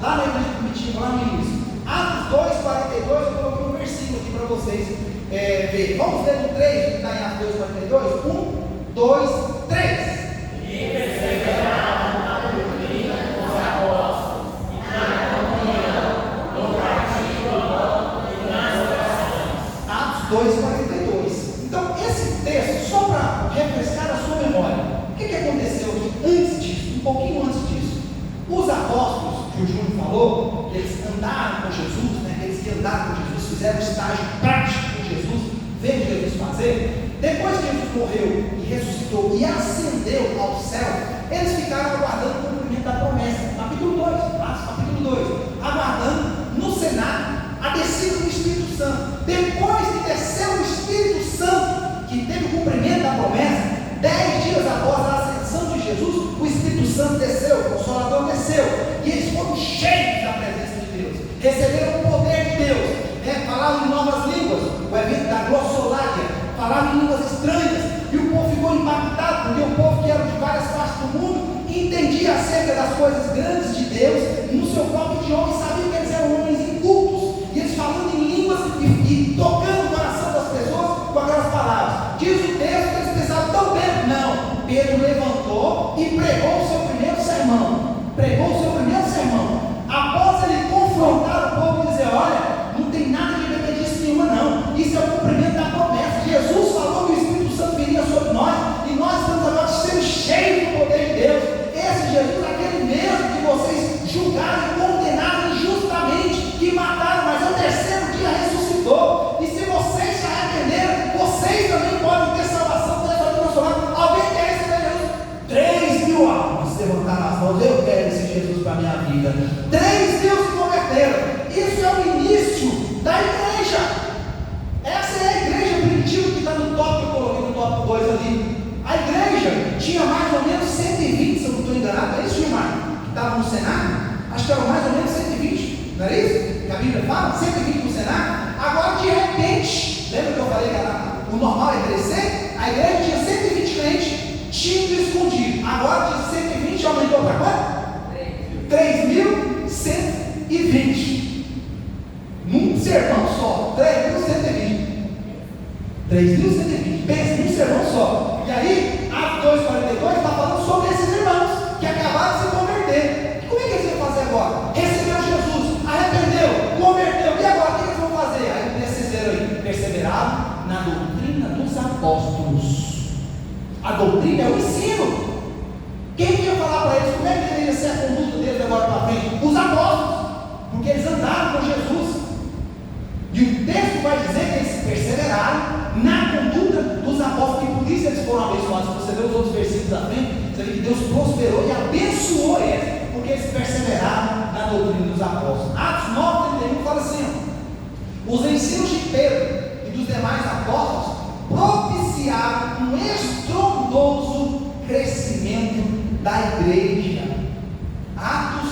lá na igreja primitiva, lá no início. Atos 2, 42, eu coloquei um versículo aqui para vocês verem. Vamos ler no 3, que está em Atos 2, 42? 1, 2, 3. E perseveraram na doutrina dos apóstolos, e na comunhão, no partilho do pão e nas orações. Atos 2, 42. Então, esse texto, só para refrescar a sua memória, o que aconteceu antes disso, um pouquinho antes disso? Os apóstolos, que o Júnior falou, que eles andaram com Jesus, né, que eles que andaram com Jesus, fizeram estágio prático com Jesus, vendo Jesus fazer. depois que Jesus morreu e ressuscitou e ascendeu ao céu, eles ficaram aguardando o cumprimento da promessa. Capítulo 2, Atos capítulo 2, aguardando no cenário a descida do Espírito Santo. Depois que desceu o Espírito Santo, que teve o cumprimento da promessa, 10 dias após a ascensão de Jesus, o Espírito Santo desceu, o Consolador desceu, e eles foram cheios da presença de Deus, receberam o poder de Deus, falaram em novas línguas, o evento da glossolalia, falaram em línguas estranhas, e o povo ficou impactado, porque o povo que era de várias partes do mundo entendia acerca das coisas grandes de Deus no seu próprio idioma e sabia que eles eram homens incultos, e eles falando em línguas e tocando o coração das pessoas com aquelas palavras. Diz o texto que eles pensavam tão bem. Não, Pedro levantou e pregou o seu primeiro sermão. Após ele confrontar o povo e dizer: olha, não tem nada de bebedice nenhuma não, isso é o cumprimento da promessa. Jesus falou que o Espírito Santo viria sobre nós, e nós estamos agora sendo cheios do poder de Deus. Esse Jesus, aquele mesmo que vocês julgaram e condenaram injustamente, que mataram, mas ao terceiro dia ressuscitou. E se vocês se arrependeram, vocês também podem ter salvação, poder fazer transformar. Alguém quer receber Jesus? 3.000 almas levantaram as mãos: eu quero esse Jesus para a minha vida. 3.000 se converteram. Isso é o início da igreja. Essa é a igreja primitiva que está no tópico que eu coloquei no tópico 2 ali. A igreja tinha mais ou menos 120, se eu não estou enganado. É isso, Gilmar? Que estava no cenário? Acho que eram mais ou menos 120, não era isso? Que a Bíblia fala? 120 no cenário. Agora, de repente, lembra que eu falei que o normal é crescer? A igreja tinha 120 crentes, tinha escondido. Agora, de 120 aumentou para quanto? 3.120. Num sermão só. 3.120. 3.120. Pensa num sermão só. E aí, Atos 2,42 está falando sobre esses irmãos que acabaram de se converter. E como é que eles vão fazer agora? Recebeu Jesus, arrependeu, converteu. E agora o que eles vão fazer? Aí perseveraram na doutrina dos apóstolos. A doutrina é o ensino. Quem ia falar para eles como é que deveria ser a conduta deles agora para frente? Os apóstolos, porque eles andaram com Jesus. E o texto vai dizer que eles perseveraram na conduta dos apóstolos, e por isso eles foram abençoados. Se você vê os outros versículos da frente, você vê que Deus prosperou e abençoou eles, porque eles perseveraram na doutrina dos apóstolos. Atos 9:31 fala assim: os ensinos de Pedro e dos demais apóstolos propiciaram um estrondoso crescimento da igreja. Atos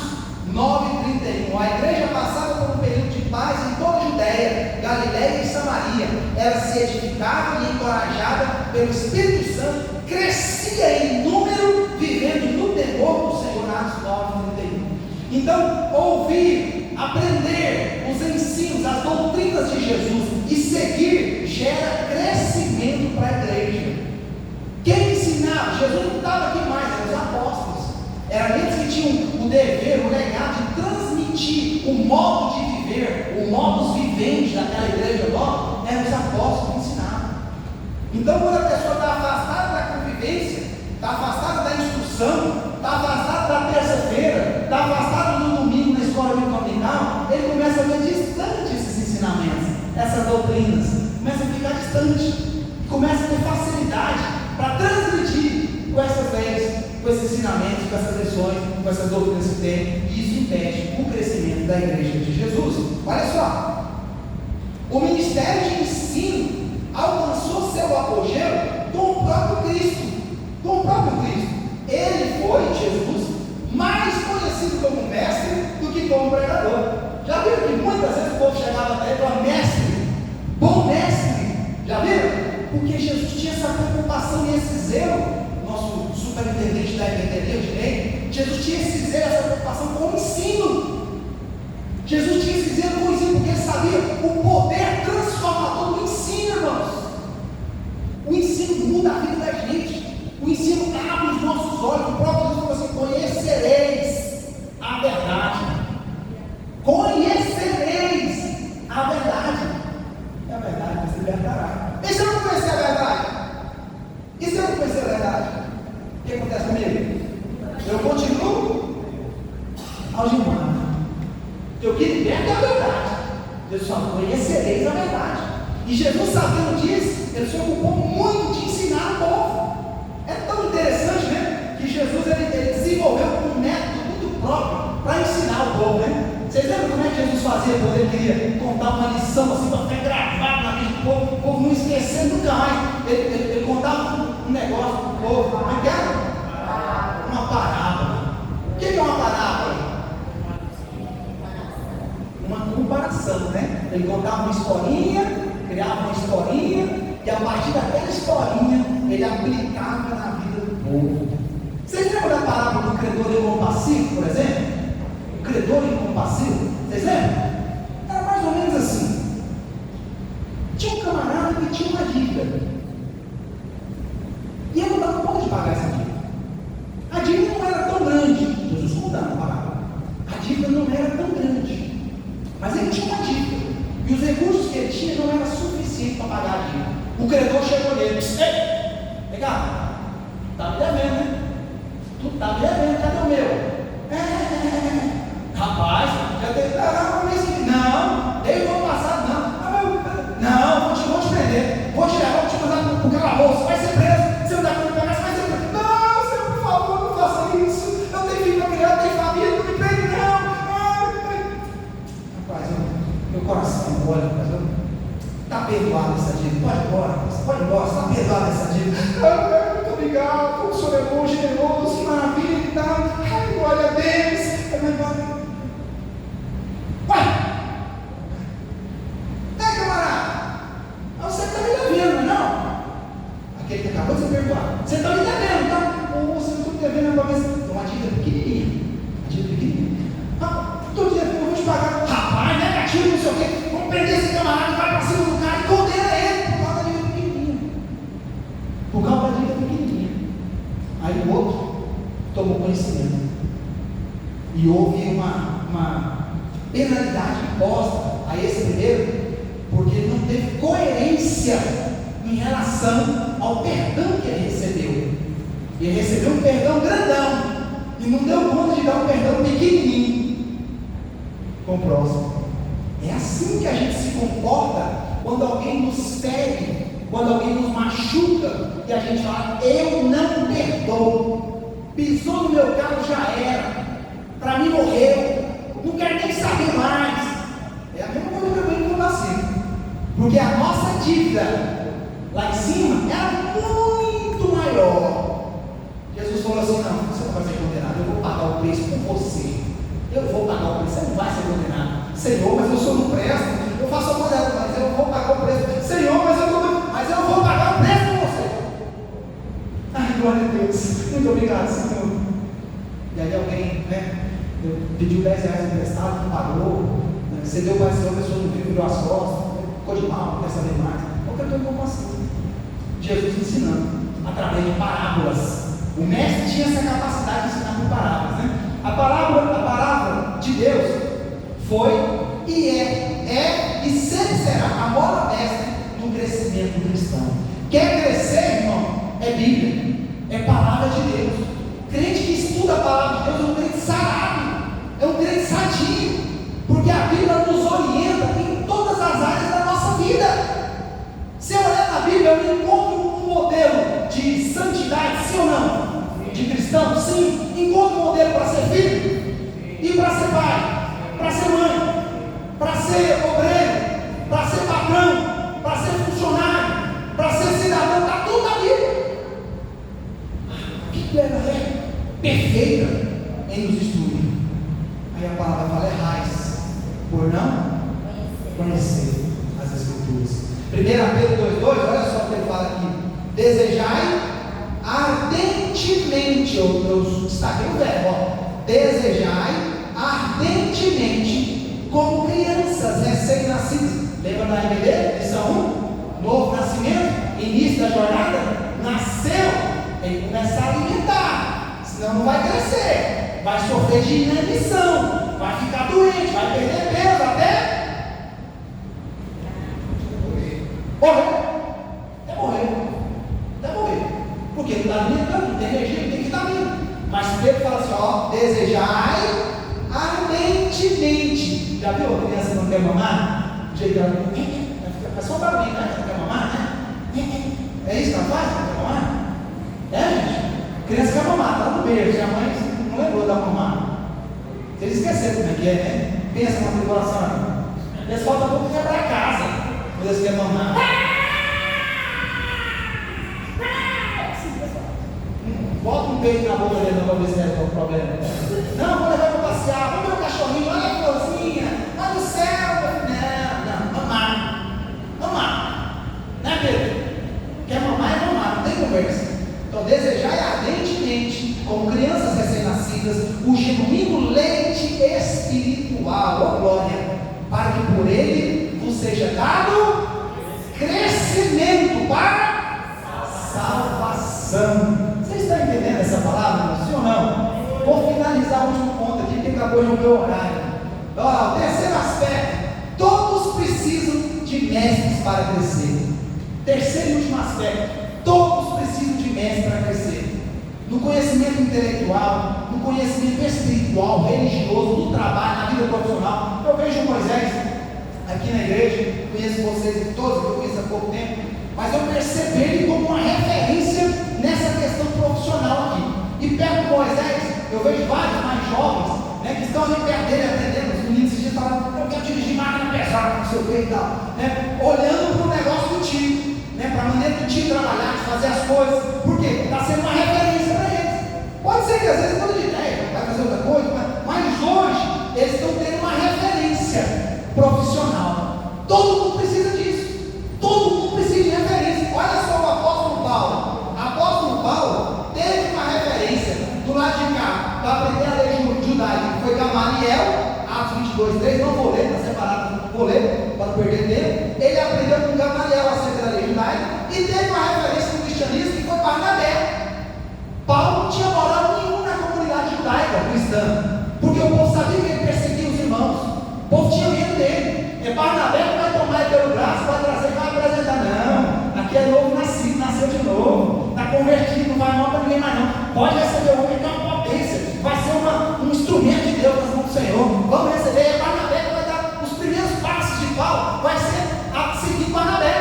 9:31. A igreja passava por um período de paz em toda a Judéia, Galiléia e Samaria. Ela se edificava e encorajada pelo Espírito Santo, crescia em número, vivendo no temor do Senhor. Atos 9:31. Então, ouvir, aprender os ensinos, as doutrinas de Jesus e seguir gera crescimento para a igreja. Quem ensinava? Jesus não estava aqui mais, eram os apóstolos. Eram eles que tinham o dever, o legado de transmitir o modo de viver, o modus vivendi daquela igreja nova. Eram os apóstolos que ensinavam. Então, quando a pessoa está afastada da convivência, está afastada da instrução, está afastada da terça-feira, está afastado do domingo na escola dominical, ele começa a ver distante esses ensinamentos, essas doutrinas, começa a ficar distante, começa a ter facilidade para transmitir com essas leis, com esses ensinamentos, com essas lições, com essas doutrinas que tem, e isso impede o crescimento da igreja de Jesus. Olha só, o ministério de ensino alcançou seu apogeu com o próprio Cristo. Com o próprio Cristo. Ele foi, Jesus, mais conhecido como mestre do que como pregador. Já viram que muitas vezes o povo chegava até ele e falava: mestre, bom mestre. Já viram? Porque Jesus tinha essa preocupação e esse zelo. Nosso superintendente da EBTD, eu direi, Jesus tinha esse zelo, essa preocupação com o ensino. Jesus tinha esse zelo com o ensino, porque ele sabia o poder transformador do ensino, irmãos. O ensino muda a vida da gente. O ensino abre os nossos olhos. O próprio Jesus falou assim: conhecereis a verdade. Conhecereis a verdade. E a verdade nos libertará. E se eu não conhecer a verdade? E se eu não conhecer a verdade? O que acontece comigo? Eu continuo algemado. Eu que liberto a verdade. Jesus só: conhecereis a verdade. E Jesus, sabendo disso, ele se ocupou muito de ensinar o povo. É tão interessante, né? Que Jesus ele desenvolveu um método muito próprio para ensinar o povo, né? Vocês lembram como é que Jesus fazia quando ele queria contar uma lição assim, para ficar gravado na vida do povo, o povo não esquecer nunca mais? Ele contava um negócio para o povo. Como é que era? Uma parábola. O que é uma parábola? Uma comparação, né? Ele contava uma historinha, criava uma historinha, e a partir daquela historinha ele aplicava na vida do povo. Vocês lembram da parábola do credor incompassivo, por exemplo? O credor incompassivo, vocês lembram? Era mais ou menos assim. Tinha um camarada que tinha uma dívida, e ele não dava conta de pagar essa dívida. A dívida não era tão grande. Jesus contando a parábola. A dívida não era tão grande, mas ele tinha uma dívida, e os recursos que ele tinha não eram suficientes para pagar a dívida. O credor chegou nele e disse: ei, vem cá, está me devendo, né? Tu está me devendo, cadê o meu? Rapaz, já teve um mês que não, desde o ano passado não, vou te prender, vou te mandar para o calabouço, vai ser preso, você não dá para me pagar, você vai ser preso. Não, Senhor, por favor, não faça isso, eu tenho filho para criar, eu tenho família, não me prende não. Rapaz, meu coração olha, mas está perdoado essa dívida, pode ir embora, você está perdoado essa dívida. Muito obrigado, o Senhor é bom, generoso, que maravilha e tal, ai, glória a Deus. Uai! Camarada, você está me devendo, não? Aquele que acabou de se perdoar, você está me devendo, tá? Ou você não está me devendo uma vez, uma dívida pequenininha. Todo dia eu vou te pagar, rapaz, negativo, não sei o quê, vamos prender esse camarada, vai para cima do cara e condena ele por causa da dívida pequenininha. Por causa da dívida pequenininha. Aí o outro tomou conhecimento. E houve uma penalidade imposta a esse primeiro, porque ele não teve coerência em relação ao perdão que ele recebeu. Ele recebeu um perdão grandão e não deu conta de dar um perdão pequenininho com o próximo. É assim que a gente se comporta quando alguém nos fere, quando alguém nos machuca e a gente fala: eu não perdoo, pisou no meu carro, já era, para mim morreu, não quero nem saber mais. É a mesma coisa que eu venho com você, porque a nossa dívida lá em cima era muito maior. Jesus falou assim: não, você não vai ser condenado, eu vou pagar o preço por você, eu vou pagar o preço, você não vai ser condenado. Senhor, mas eu sou não presto, eu faço a coisa errada, mas eu vou pagar o preço. Senhor, mas eu vou pagar o preço por você. Ai, glória a Deus, muito obrigado, Senhor. E aí alguém, pediu 10 reais emprestado, não pagou, você deu para essa pessoa não viu, virou as costas, ficou de mal, não quer saber mais. Qualquer coisa como assim. Jesus ensinando através de parábolas. O mestre tinha essa capacidade de ensinar por parábolas, né? A palavra de Deus foi e é e sempre será a mola mestre do crescimento cristão. Quer crescer, irmão? É Bíblia, é palavra de Deus. Crente que estuda a palavra de Deus é um crente sarado, é um crente sadio, porque a Bíblia nos orienta em todas as áreas da nossa vida. Se eu olhar na Bíblia, eu encontro um modelo de santidade, sim ou não? De cristão, sim. Encontro um modelo para ser filho e para ser pai, para ser mãe, para ser obreiro, para ser patrão, para ser funcionário, para ser cidadão, está tudo na Bíblia. A Bíblia é perfeita em nos instruir. Aí a palavra fala: errais por não conhecer as Escrituras. 1 Pedro 2,2, olha só o que ele fala aqui: desejai ardentemente, eu destaquei o verbo, desejai ardentemente, como crianças recém-nascidas. Lembra da RBD? Lição 1? Novo nascimento, início da jornada, nasceu, tem que começar a alimentar, senão não vai crescer, vai sofrer de inanição, vai ficar doente, vai perder peso até morrer, porque não está alimentando, não tem energia, não tem vitamina. Mas Pedro fala assim: ó, desejai ardentemente. Já viu a criança não quer mamar? O jeito dela vai ficar É só um barulhinho, né? Você quer mamar, né? É isso que ela faz? Quer mamar? É, gente? Criança quer mamar, tá no beijo. A mãe não lembrou da mamar. Vocês esqueceram como é que é, né? Pensa na tribulação. Eles faltam pouco quebrar a casa. Quando eles querem mamar. Bota um beijo na boca dele para ver se é o problema. Não, vou levar para passear. Vamos ver o cachorrinho. Olha a florzinha. Olha o céu. Não, mamar. Mamar. Né, Pedro? Quer mamar é mamar, não tem conversa. Então, desejar ardentemente, como crianças recém-nascidas, o genuíno leite espiritual, ó glória, para que por ele vos seja dado crescimento para salvação. Você está entendendo essa palavra, sim ou não? Vou finalizar o último ponto aqui, que acabou de meu horário. Olha, o terceiro aspecto: todos precisam de mestres para crescer. Terceiro e último aspecto: todos precisam de mestres para crescer. No conhecimento intelectual, no conhecimento espiritual, religioso, no trabalho, na vida profissional. Eu vejo Moisés aqui na igreja, conheço vocês todos, eu conheço há pouco tempo, mas eu percebi ele como uma referência nessa questão profissional aqui. E perto de Moisés, eu vejo vários mais jovens, né, que estão ali perto dele aprendendo. Os meninos esses dias falaram: eu quero dirigir máquina pesada, não sei o que e tal, né, olhando para o negócio do time, né, para a maneira do time trabalhar, de fazer as coisas. Por quê? Está sendo uma referência para eles. Pode ser que às vezes muda de ideia, vai fazer outra coisa, mas hoje eles estão tendo uma referência profissional. Todo mundo precisa disso. Todo mundo precisa de referência. Olha só o apóstolo Paulo. O apóstolo Paulo teve uma referência do lado de cá para aprender a lei judaica, que foi Gamaliel, Atos 22:3. Não vou ler, está separado, não vou ler para não perder tempo. Ele aprendeu com Gamaliel acerca da lei judaica e teve uma referência no cristianismo que foi Barnabé. Paulo não tinha moral nenhuma na comunidade judaica cristã, porque o povo sabia que ele perseguia os irmãos. O povo tinha medo dele. Barnabé não vai tomar ele pelo braço, vai trazer e vai apresentar. Não, aqui é novo nascido, nasceu de novo, está convertido, não vai mal para ninguém mais não. Pode receber o homem que é uma potência, vai ser um instrumento de Deus nas mãos do Senhor. Vamos receber. É Barnabé que vai dar os primeiros passos de Paulo, vai ser a seguir Barnabé,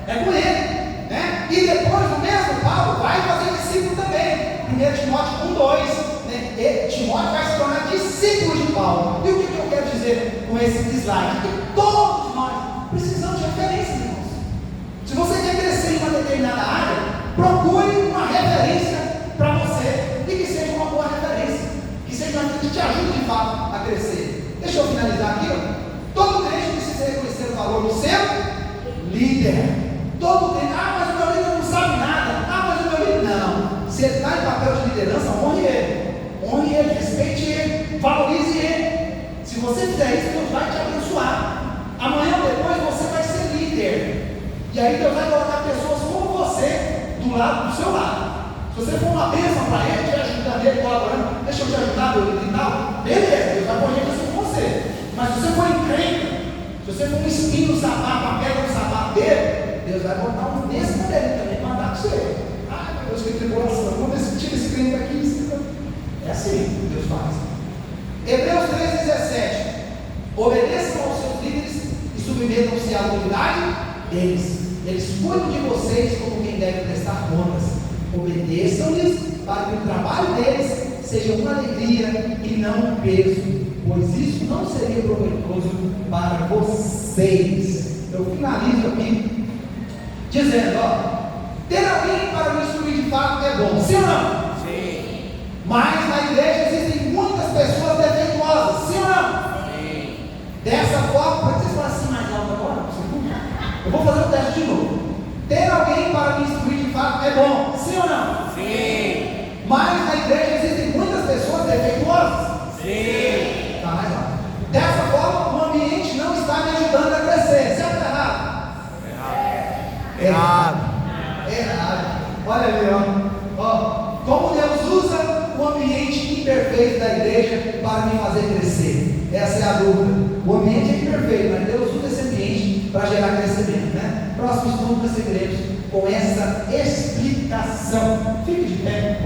é com ele, né? E depois o mesmo Paulo vai fazer discípulo também. 1 Timóteo 1:2, né? E Timóteo vai se tornar discípulo de Paulo. E o que eu quero dizer com esse slide? Que todos nós precisamos de referência, irmãos. Se você quer crescer em uma determinada área, procure uma referência para você, e que seja uma boa referência, que seja uma que te ajude de fato a crescer. Deixa eu finalizar aqui, ó. Todo crente precisa reconhecer o valor do seu líder. Todo crente: mas o meu líder não sabe nada. Mas o meu líder não. Se ele está em papel de liderança, honre ele, respeite ele, valorize ele. Se você fizer isso, Deus vai te abençoar. Amanhã ou depois você vai ser líder, e aí Deus vai colocar pessoas como você do seu lado. Se você for uma bênção para ele, te ajudar nele, colaborando, deixa eu te ajudar, meu líder e tal, beleza, Deus vai pôr gente com você. Mas se você for encrenca, se você for um espinho no sapato, uma pedra no sapato dele, Deus vai botar um desse dele também para dar para você. Meu Deus, que tribulação, vamos ver se tira esse crente daqui. É assim que Deus faz. Hebreus 3:17. Obedeçam aos seus líderes e submetam-se à autoridade deles. Eles cuidam de vocês como quem deve prestar contas. Obedeçam-lhes para que o trabalho deles seja uma alegria e não um peso, pois isso não seria proveitoso para vocês. Eu finalizo aqui dizendo: ter alguém para me instruir de fato é bom, sim ou não? Sim. Mas na igreja existem muitas pessoas defeituosas, sim ou não? Sim. Dessa forma, pode vocês falar assim mais alto agora? Eu vou fazer o teste de novo. Ter alguém para me instruir de fato é bom, sim ou não? Sim. Mas na igreja existem muitas pessoas defeituosas? Sim. Está mais alto. Dessa forma, o ambiente não está me ajudando a crescer, certo ou errado? Errado. Olha ali, como Deus usa o ambiente imperfeito da igreja para me fazer crescer. Essa é a dúvida. O ambiente é imperfeito, mas Deus usa esse ambiente para gerar crescimento, né? Próximo estudo nós seguiremos com essa explicação. Fique de pé.